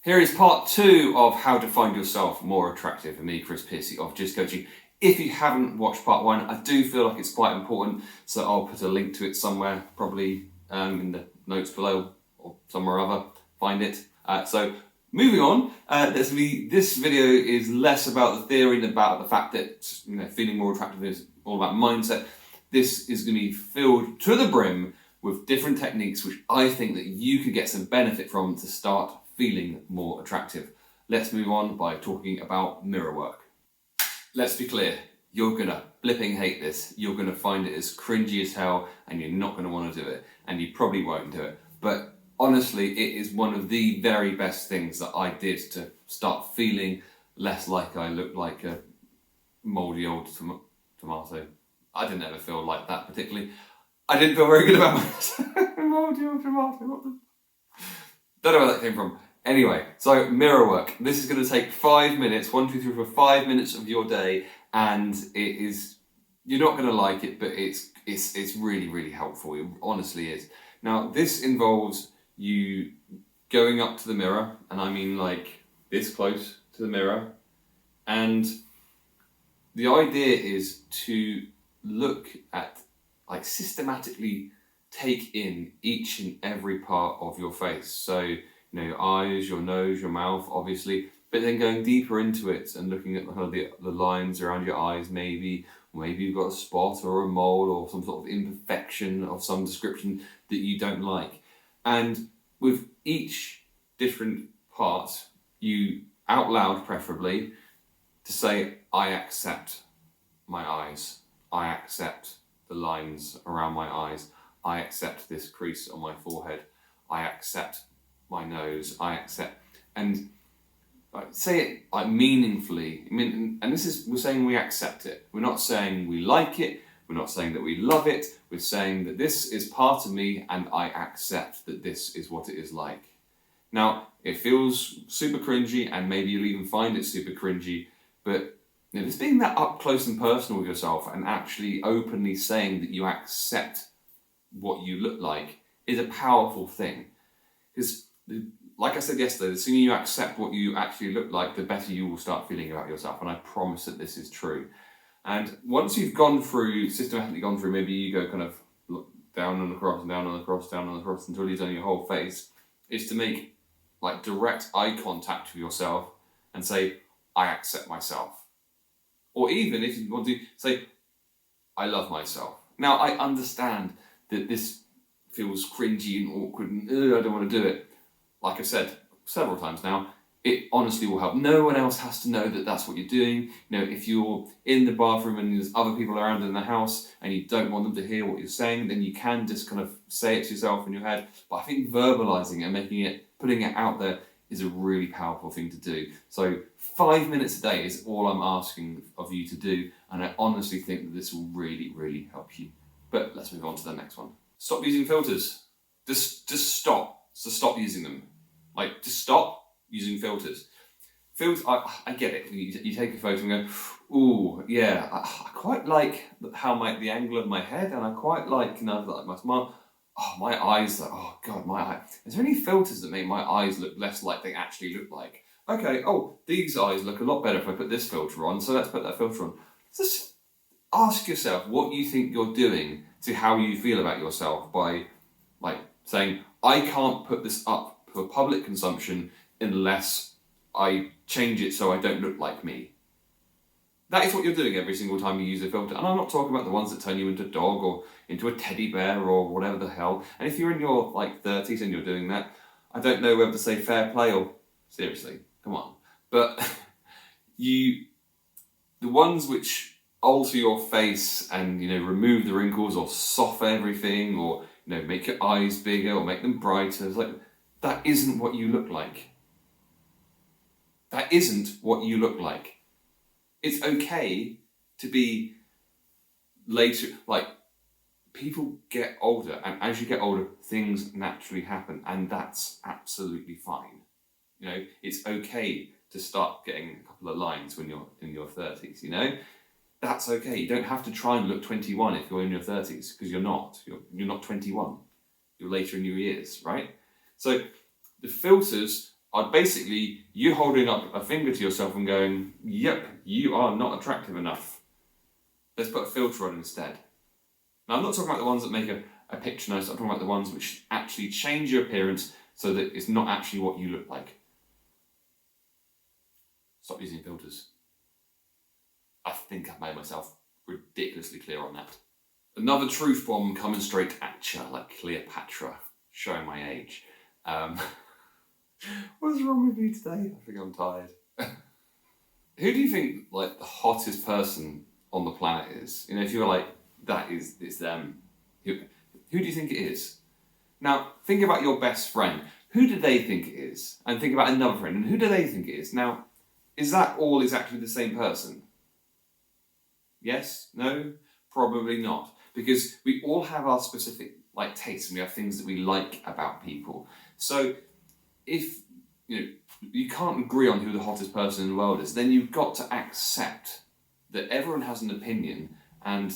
Here is part 2 of how to find yourself more attractive for me, Chris Piercy of Just Coaching. If you haven't watched part 1, I do feel like it's quite important, so I'll put a link to it somewhere, probably in the notes below or somewhere other. Find it. So moving on, this video is less about the theory and about the fact that feeling more attractive is all about mindset. This is going to be filled to the brim with different techniques which I think that you could get some benefit from to start feeling more attractive. Let's move on by talking about mirror work. Let's be clear, you're gonna flipping hate this. You're gonna find it as cringy as hell and you're not gonna want to do it, and you probably won't do it. But honestly, it is one of the very best things that I did to start feeling less like I looked like a mouldy old tomato. I didn't ever feel like that particularly. I didn't feel very good about myself. Mouldy old tomato, don't know where that came from. Anyway, so mirror work. This is going to take 5 minutes, 1, 2, 3, 4, 5 minutes of your day, and you're not going to like it, but it's really, really helpful. It honestly is. Now, this involves you going up to the mirror, and I mean like this close to the mirror, and the idea is to look at, like, systematically take in each and every part of your face. So, your eyes, your nose, your mouth, obviously, but then going deeper into it and looking at the lines around your eyes, maybe you've got a spot or a mole or some sort of imperfection of some description that you don't like. And with each different part, you, out loud preferably, to say, I accept my eyes. I accept the lines around my eyes. I accept this crease on my forehead. I accept my nose. I accept, and say it like meaningfully. And this is, we're saying we accept it. We're not saying we like it. We're not saying that we love it. We're saying that this is part of me and I accept that this is what it is like. Now, it feels super cringy and maybe you'll even find it super cringy, but just being that up close and personal with yourself and actually openly saying that you accept what you look like is a powerful thing. Because, like I said yesterday, the sooner you accept what you actually look like, the better you will start feeling about yourself. And I promise that this is true. And once you've systematically gone through, maybe you go kind of look down and across and down and across, down and across until you've done your whole face, is to make like direct eye contact with yourself and say, I accept myself. Or even if you want to say, I love myself. Now, I understand that this feels cringy and awkward and I don't want to do it. Like I've said several times now, it honestly will help. No one else has to know that that's what you're doing. If you're in the bathroom and there's other people around in the house and you don't want them to hear what you're saying, then you can just kind of say it to yourself in your head. But I think verbalizing it, putting it out there is a really powerful thing to do. So 5 minutes a day is all I'm asking of you to do. And I honestly think that this will really, really help you. But let's move on to the next one. Stop using filters. Just stop. So stop using them. Like, just stop using filters. I get it. You take a photo and go, ooh, yeah, I quite like how the angle of my head, and I quite like, like my smile. Oh, my eyes, oh God, my eye. Is there any filters that make my eyes look less like they actually look like? Okay, oh, these eyes look a lot better if I put this filter on, so let's put that filter on. Just ask yourself what you think you're doing to how you feel about yourself by, like, saying, I can't put this up for public consumption unless I change it so I don't look like me. That is what you're doing every single time you use a filter. And I'm not talking about the ones that turn you into a dog or into a teddy bear or whatever the hell. And if you're in your 30s and you're doing that, I don't know whether to say fair play or seriously, come on. But the ones which alter your face and remove the wrinkles or soften everything or make your eyes bigger or make them brighter, it's like, that isn't what you look like. That isn't what you look like. It's okay to be later, people get older, and as you get older, things naturally happen, and that's absolutely fine. It's okay to start getting a couple of lines when you're in your 30s, That's okay. You don't have to try and look 21 if you're in your 30s, because you're not. You're not 21. You're later in your years, right? So the filters I'd basically, you holding up a finger to yourself and going, yep, you are not attractive enough. Let's put a filter on instead. Now, I'm not talking about the ones that make a picture nice, I'm talking about the ones which actually change your appearance so that it's not actually what you look like. Stop using filters. I think I've made myself ridiculously clear on that. Another truth bomb coming straight at you, like Cleopatra, showing my age. What's wrong with you today? I think I'm tired. Who do you think like the hottest person on the planet is? You know, if you were like, it's them. Who do you think it is? Now, think about your best friend. Who do they think it is? And think about another friend, and who do they think it is? Now, is that all exactly the same person? Yes? No? Probably not. Because we all have our specific like tastes and we have things that we like about people. So if you can't agree on who the hottest person in the world is, then you've got to accept that everyone has an opinion and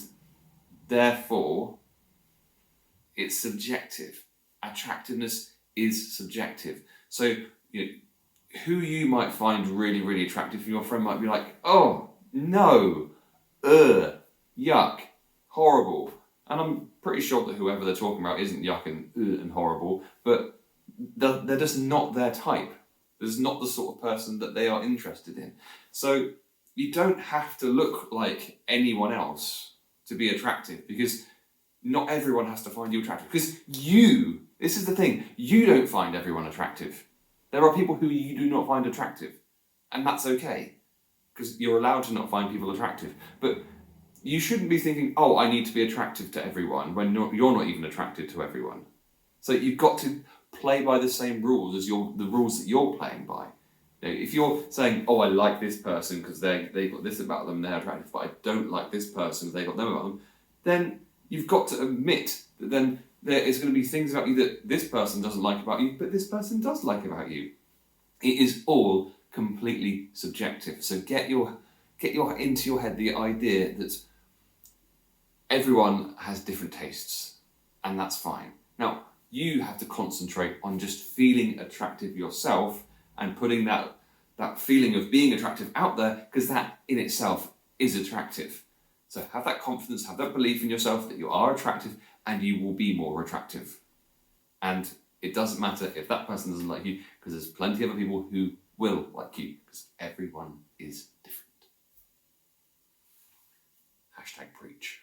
therefore it's subjective. Attractiveness is subjective. So who you might find really, really attractive, your friend might be like, oh, no, yuck, horrible. And I'm pretty sure that whoever they're talking about isn't yuck and horrible, but they're just not their type. There's not the sort of person that they are interested in. So you don't have to look like anyone else to be attractive, because not everyone has to find you attractive. Because this is the thing, you don't find everyone attractive. There are people who you do not find attractive, and that's okay, because you're allowed to not find people attractive. But you shouldn't be thinking, oh, I need to be attractive to everyone, when you're not even attracted to everyone. So you've got to play by the same rules as the rules that you're playing by. If you're saying, oh, I like this person because they've got this about them, they're attractive, but I don't like this person because they've got them about them, then you've got to admit that then there is going to be things about you that this person doesn't like about you, but this person does like about you. It is all completely subjective. So get into your head the idea that everyone has different tastes, and that's fine. Now, you have to concentrate on just feeling attractive yourself and putting that feeling of being attractive out there, because that in itself is attractive. So have that confidence, have that belief in yourself that you are attractive, and you will be more attractive. And it doesn't matter if that person doesn't like you, because there's plenty of other people who will like you, because everyone is different. #preach.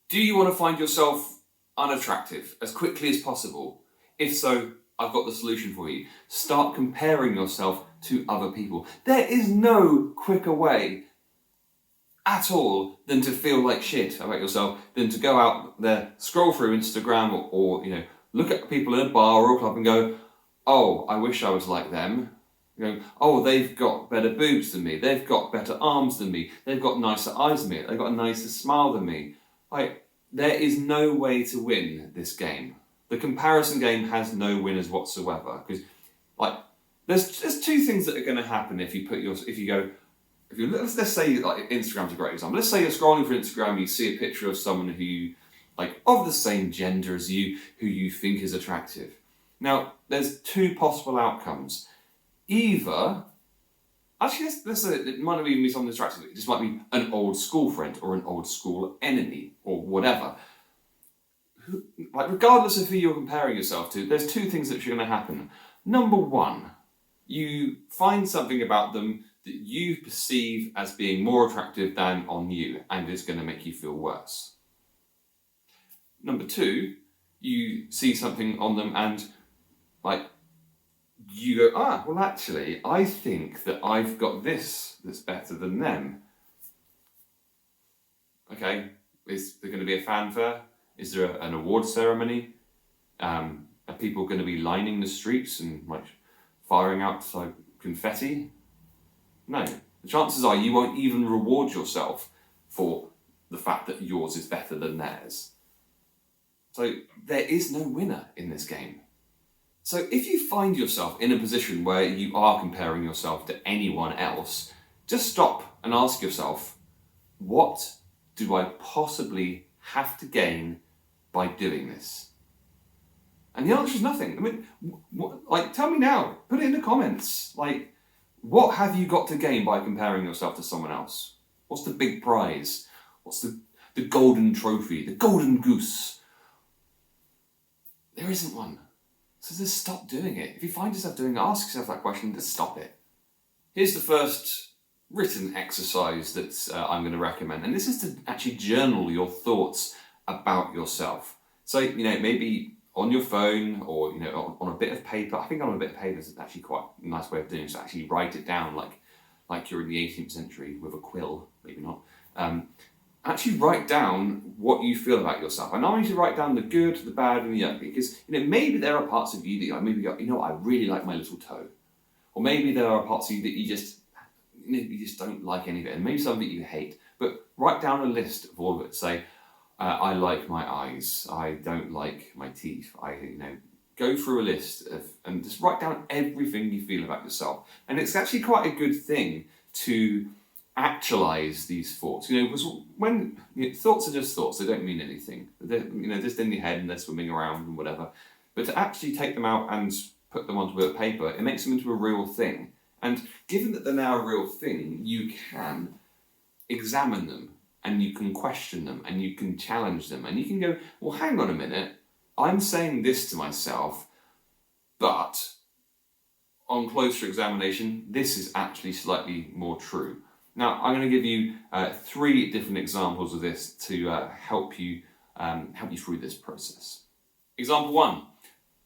Do you want to find yourself unattractive as quickly as possible? If so, I've got the solution for you. Start comparing yourself to other people. There is no quicker way at all than to feel like shit about yourself, than to go out there, scroll through Instagram or look at people in a bar or a club and go, oh, I wish I was like them. Going, oh, they've got better boobs than me, they've got better arms than me, they've got nicer eyes than me, they've got a nicer smile than me. There is no way to win this game. The comparison game has no winners whatsoever, because there's two things that are going to happen if let's say like Instagram's a great example. Let's say you're scrolling through Instagram, you see a picture of someone who of the same gender as you, who you think is attractive. Now, there's two possible outcomes. Either, actually, let's say it might not even be someone attractive. It just might be an old school friend or an old school enemy or whatever. Regardless of who you're comparing yourself to, there's two things that are going to happen. Number one, you find something about them that you perceive as being more attractive than on you, and it's going to make you feel worse. Number two, you see something on them and you go, well, actually, I think that I've got this that's better than them. Okay, is there going to be a fanfare? Is there an award ceremony? Are people going to be lining the streets and firing out confetti? No. The chances are you won't even reward yourself for the fact that yours is better than theirs. So there is no winner in this game. So if you find yourself in a position where you are comparing yourself to anyone else, just stop and ask yourself, what do I possibly have to gain by doing this? And the answer is nothing. I mean, tell me now. Put it in the comments. Like, what have you got to gain by comparing yourself to someone else? What's the big prize? What's the golden trophy? The golden goose? There isn't one. So just stop doing it. If you find yourself doing it, ask yourself that question, just stop it. Here's the first written exercise that I'm going to recommend. And this is to actually journal your thoughts about yourself. So, maybe on your phone or, on a bit of paper. I think on a bit of paper is actually quite a nice way of doing it. So actually write it down like you're in the 18th century with a quill, maybe not. Actually write down what you feel about yourself. And I want you to write down the good, the bad, and the ugly. Because, maybe there are parts of you that maybe go, I really like my little toe. Or maybe there are parts of you that you just don't like any of it. And maybe some of it you hate. But write down a list of all of it. Say, I like my eyes. I don't like my teeth. Go through a list and just write down everything you feel about yourself. And it's actually quite a good thing to actualize these thoughts. Because when thoughts are just thoughts, they don't mean anything. They're just in your head and they're swimming around and whatever. But to actually take them out and put them onto a paper, it makes them into a real thing. And given that they're now a real thing, you can examine them. And you can question them, and you can challenge them, and you can go, well, hang on a minute, I'm saying this to myself, but on closer examination, this is actually slightly more true. Now, I'm going to give you 3 different examples of this to help you through this process. Example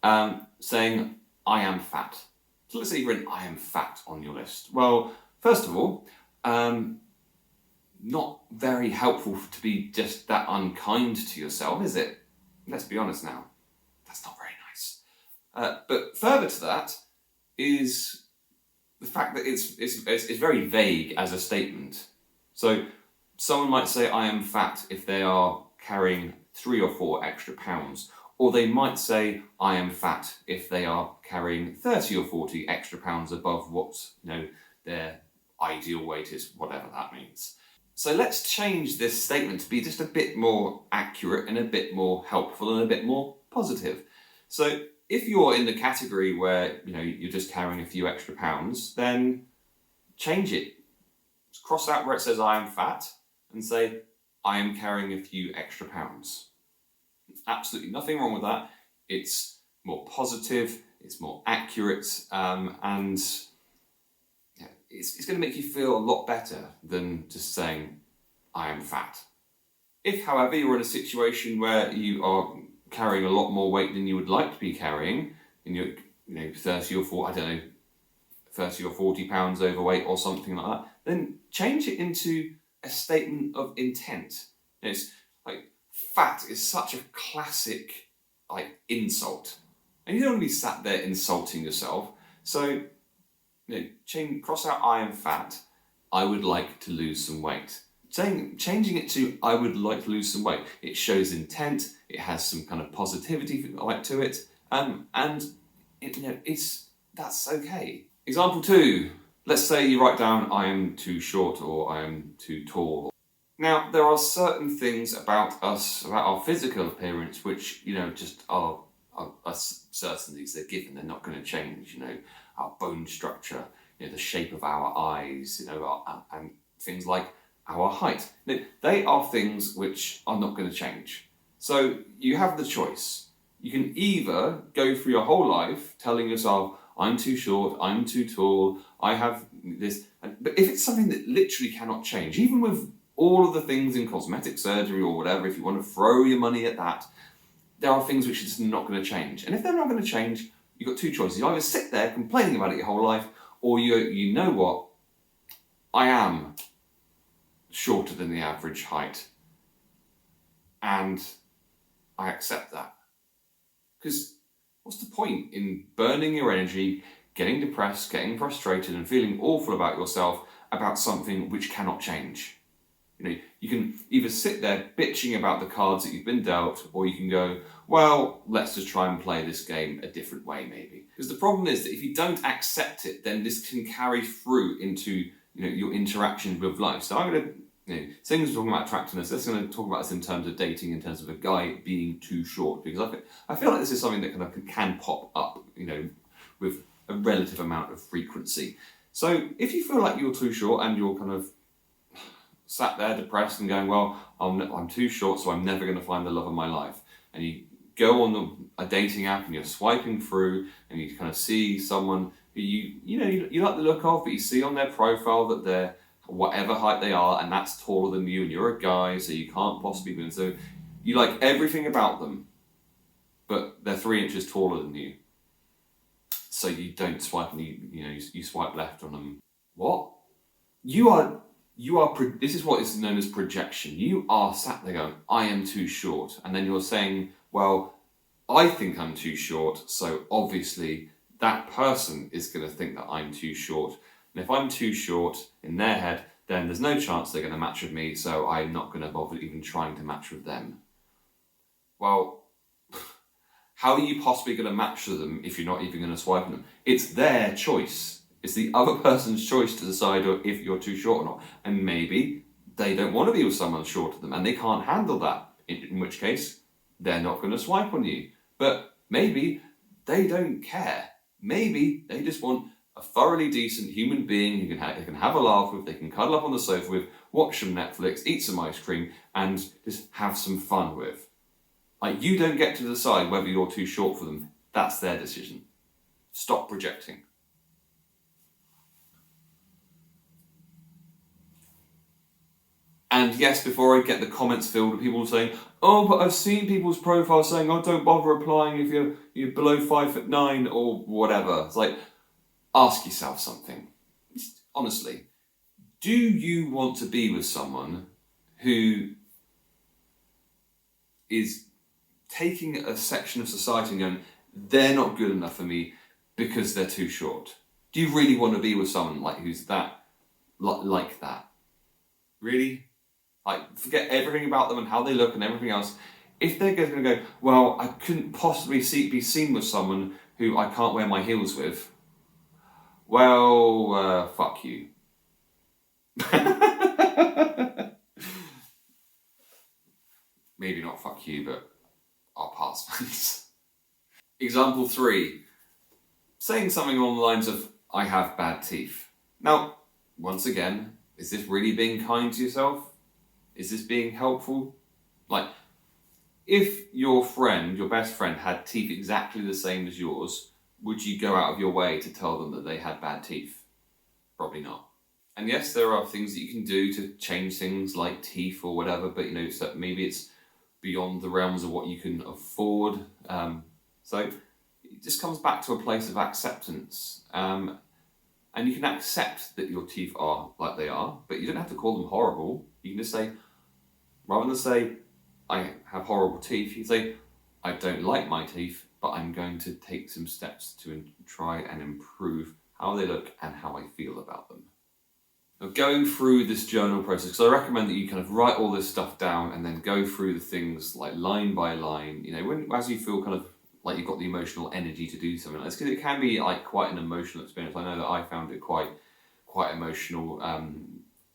1, saying, I am fat. So let's say you've written, I am fat on your list. Well, first of all, not very helpful to be just that unkind to yourself, is it? Let's be honest now. That's not very nice. But further to that is the fact that it's very vague as a statement. So someone might say, I am fat if they are carrying 3 or 4 extra pounds. Or they might say, I am fat if they are carrying 30 or 40 extra pounds above what their ideal weight is, whatever that means. So let's change this statement to be just a bit more accurate and a bit more helpful and a bit more positive. So if you're in the category where you're just carrying a few extra pounds, then change it. Just cross out where it says I am fat and say I am carrying a few extra pounds. Absolutely nothing wrong with that. It's more positive, it's more accurate, and it's going to make you feel a lot better than just saying, I am fat. If, however, you're in a situation where you are carrying a lot more weight than you would like to be carrying, and you're 30 or 40 pounds overweight or something like that, then change it into a statement of intent. It's like, fat is such a classic insult. And you don't want to be sat there insulting yourself. So cross out I am fat, I would like to lose some weight. Changing it to I would like to lose some weight. It shows intent, it has some kind of positivity to it, and that's okay. Example 2, let's say you write down I am too short or I am too tall. Now, there are certain things about us, about our physical appearance, which just are certainties. They're given, they're not going to change. Our bone structure, the shape of our eyes, and things like our height. They are things which are not going to change. So you have the choice. You can either go through your whole life telling yourself, I'm too short, I'm too tall, I have this. But if it's something that literally cannot change, even with all of the things in cosmetic surgery or whatever, if you want to throw your money at that, there are things which are just not going to change. And if they're not going to change, you've got 2 choices. You either sit there complaining about it your whole life, or you know what, I am shorter than the average height, and I accept that. Because what's the point in burning your energy, getting depressed, getting frustrated, and feeling awful about yourself about something which cannot change? You can either sit there bitching about the cards that you've been dealt, or you can go, well, let's just try and play this game a different way, maybe. Because the problem is that if you don't accept it, then this can carry through into your interactions with life. So I'm going things we're talking about attractiveness, let's going to talk about this in terms of dating, in terms of a guy being too short, because I feel like this is something that kind of can pop up, with a relative amount of frequency. So if you feel like you're too short and you're kind of sat there depressed and going, well, I'm too short, so I'm never going to find the love of my life, and you go on a dating app and you're swiping through and you kind of see someone who you like the look of, but you see on their profile that they're whatever height they are, and that's taller than you, and you're a guy, so you can't possibly be. So you like everything about them, but they're 3 inches taller than you. So you don't swipe, and you swipe left on them. What? You are. This is what is known as projection. You are sat there going, "I am too short," and then you're saying, "Well, I think I'm too short, so obviously that person is going to think that I'm too short. And if I'm too short in their head, then there's no chance they're going to match with me, so I'm not going to bother even trying to match with them." Well, how are you possibly going to match with them if you're not even going to swipe on them? It's their choice. It's the other person's choice to decide if you're too short or not. And maybe they don't want to be with someone shorter than them and they can't handle that, in which case they're not going to swipe on you. But maybe they don't care. Maybe they just want a thoroughly decent human being who they can have a laugh with, they can cuddle up on the sofa with, watch some Netflix, eat some ice cream, and just have some fun with. Like, you don't get to decide whether you're too short for them. That's their decision. Stop projecting. And yes, before I get the comments filled with people saying, "Oh, but I've seen people's profiles saying, oh, don't bother applying if you're below 5'9" or whatever." It's like, ask yourself something. Honestly, do you want to be with someone who is taking a section of society and going, they're not good enough for me because they're too short? Do you really want to be with someone who's that, like that? Really? Like, forget everything about them and how they look and everything else. If they're going to go, well, I couldn't possibly be seen with someone who I can't wear my heels with, well, fuck you. Maybe not fuck you, but I'll pass, thanks. Example 3. Saying something along the lines of, "I have bad teeth." Now, once again, is this really being kind to yourself? Is this being helpful? Like, if your best friend, had teeth exactly the same as yours, would you go out of your way to tell them that they had bad teeth? Probably not. And yes, there are things that you can do to change things like teeth or whatever, but so maybe it's beyond the realms of what you can afford. So it just comes back to a place of acceptance. And you can accept that your teeth are like they are, but you don't have to call them horrible. You can just say, rather than say, "I have horrible teeth," you say, "I don't like my teeth, but I'm going to take some steps to try and improve how they look and how I feel about them." Now, going through this journal process, because I recommend that you kind of write all this stuff down and then go through the things like line by line, as you feel kind of like you've got the emotional energy to do something like this, because it can be like quite an emotional experience. I know that I found it quite emotional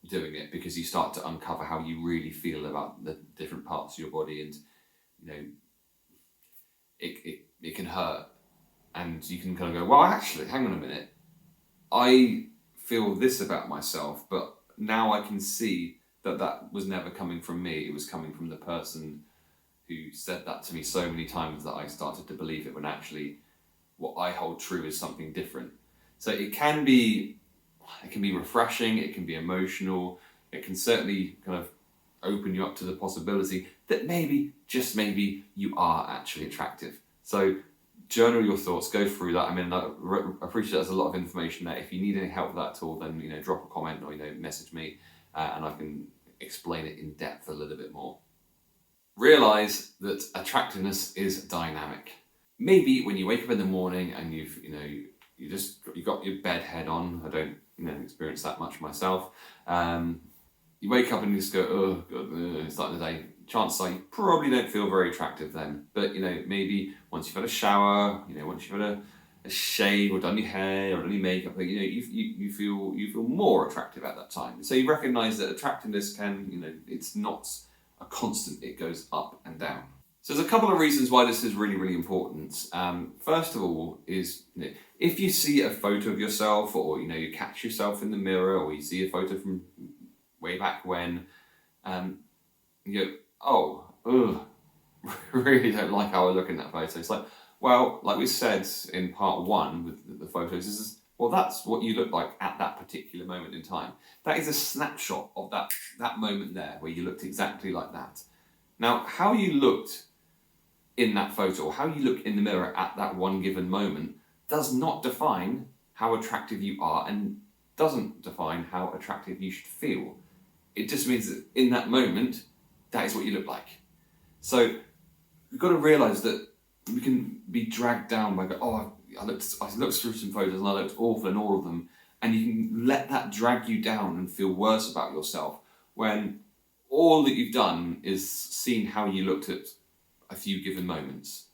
doing it, because you start to uncover how you really feel about the different parts of your body, and it can hurt, and you can kind of go, well, actually, hang on a minute, I feel this about myself, but now I can see that was never coming from me. It was coming from the person who said that to me so many times that I started to believe it, when actually what I hold true is something different. So it can be refreshing, it can be emotional, it can certainly kind of open you up to the possibility that maybe, just maybe, you are actually attractive. So journal your thoughts, go through that. I mean, I appreciate there's a lot of information there. If you need any help with that at all, then drop a comment or message me, and I can explain it in depth a little bit more. Realise that attractiveness is dynamic. Maybe when you wake up in the morning and you got your bed head on. I don't experience that much myself. You wake up and you just go, oh god, start the day. Chances are you probably don't feel very attractive then. But maybe once you've had a shower, once you've had a shave or done your hair or done your makeup, you feel more attractive at that time. So you recognise that attractiveness it's not a constant; it goes up and down. So there's a couple of reasons why this is really, really important. First of all is, if you see a photo of yourself, or you catch yourself in the mirror, or you see a photo from way back when, you go, oh, ugh, really don't like how I look in that photo. It's like, well, like we said in part 1 with the photos, well, that's what you look like at that particular moment in time. That is a snapshot of that moment there where you looked exactly like that. Now, how you looked in that photo, or how you look in the mirror at that one given moment, does not define how attractive you are, and doesn't define how attractive you should feel. It just means that in that moment, that is what you look like. So you've got to realise that we can be dragged down by I looked through some photos and I looked awful in all of them, and you can let that drag you down and feel worse about yourself, when all that you've done is seen how you looked at a few given moments.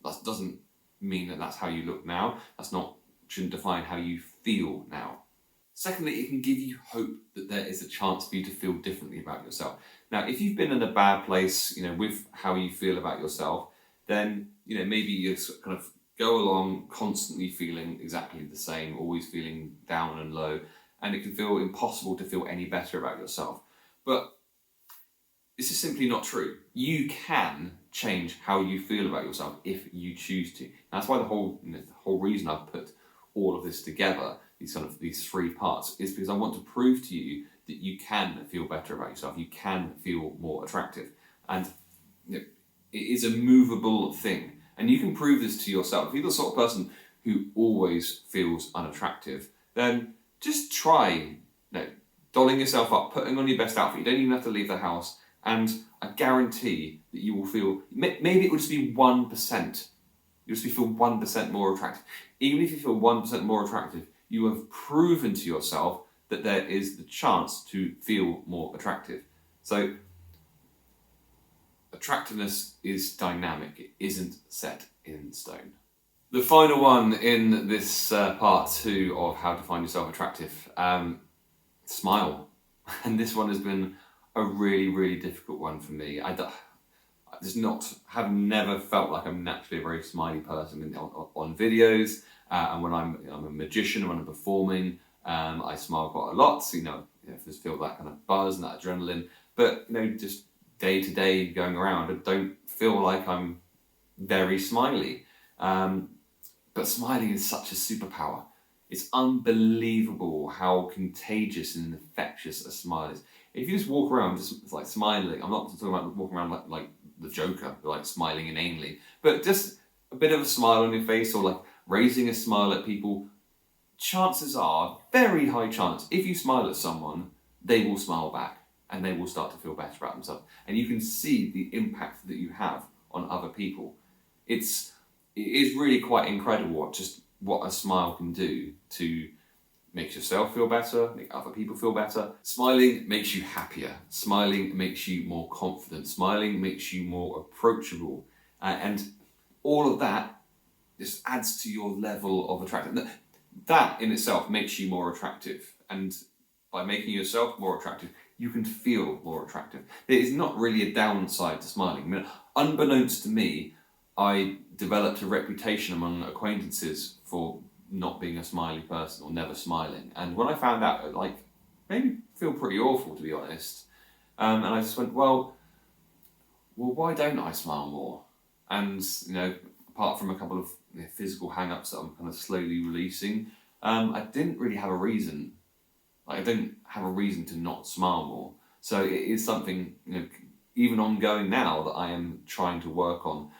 That doesn't mean that that's how you look now. Shouldn't define how you feel now. Secondly, it can give you hope that there is a chance for you to feel differently about yourself. Now, if you've been in a bad place, with how you feel about yourself, then, maybe you just kind of go along constantly feeling exactly the same, always feeling down and low, and it can feel impossible to feel any better about yourself. But this is simply not true. You can change how you feel about yourself if you choose to. And that's why the whole reason I've put all of this together, these 3 parts, is because I want to prove to you that you can feel better about yourself. You can feel more attractive, and it is a movable thing. And you can prove this to yourself. If you're the sort of person who always feels unattractive, then just try dolling yourself up, putting on your best outfit. You don't even have to leave the house. And I guarantee that you will feel, maybe it would just be 1%. You'll just feel 1% more attractive. Even if you feel 1% more attractive, you have proven to yourself that there is the chance to feel more attractive. So, attractiveness is dynamic. It isn't set in stone. The final one in this part 2 of how to find yourself attractive, smile. And this one has been a really, really difficult one for me. Have never felt like I'm naturally a very smiley person on videos, and when I'm a magician, when I'm performing, I smile quite a lot. So just feel that kind of buzz and that adrenaline. But just day to day going around, I don't feel like I'm very smiley. But smiling is such a superpower. It's unbelievable how contagious and infectious a smile is. If you just walk around just like smiling, I'm not talking about walking around like the Joker, like smiling inanely, but just a bit of a smile on your face, or like raising a smile at people, chances are, very high chance, if you smile at someone, they will smile back and they will start to feel better about themselves. And you can see the impact that you have on other people. It is really quite incredible what a smile can do to make yourself feel better, make other people feel better. Smiling makes you happier. Smiling makes you more confident. Smiling makes you more approachable. And all of that just adds to your level of attractiveness. That in itself makes you more attractive. And by making yourself more attractive, you can feel more attractive. There is not really a downside to smiling. I mean, unbeknownst to me, I developed a reputation among acquaintances for not being a smiley person or never smiling. And when I found out, it made me feel pretty awful, to be honest. And I just went, well, why don't I smile more? And, apart from a couple of physical hang-ups that I'm kind of slowly releasing, I didn't really have a reason. I didn't have a reason to not smile more. So it is something, even ongoing now, that I am trying to work on.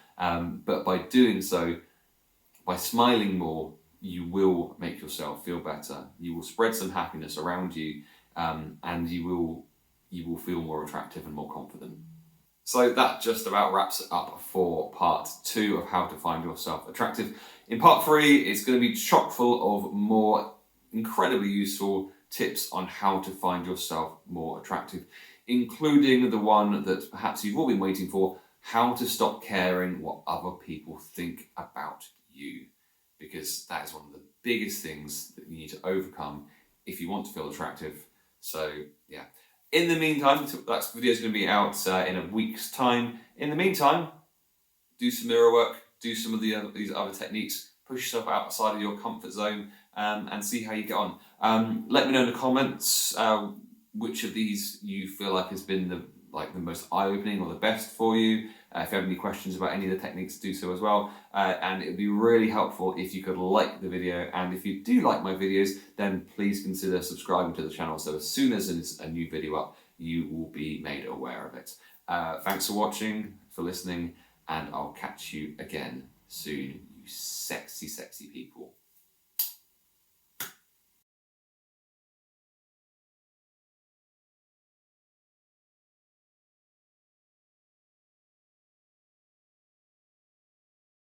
But by doing so, by smiling more, you will make yourself feel better. You will spread some happiness around you, and you will feel more attractive and more confident. So that just about wraps it up for part 2 of how to find yourself attractive. In part 3, it's going to be chock full of more incredibly useful tips on how to find yourself more attractive, including the one that perhaps you've all been waiting for: how to stop caring what other people think about you. because that is one of the biggest things that you need to overcome if you want to feel attractive. So yeah. In the meantime, that video is going to be out in a week's time. In the meantime, do some mirror work, do some of these other techniques, push yourself outside of your comfort zone, and see how you get on. Let me know in the comments which of these you feel like has been the most eye-opening or the best for you. If you have any questions about any of the techniques, do so as well. And it would be really helpful if you could like the video. And if you do like my videos, then please consider subscribing to the channel, so as soon as there's a new video up, you will be made aware of it. Thanks for watching, for listening, and I'll catch you again soon, you sexy, sexy people.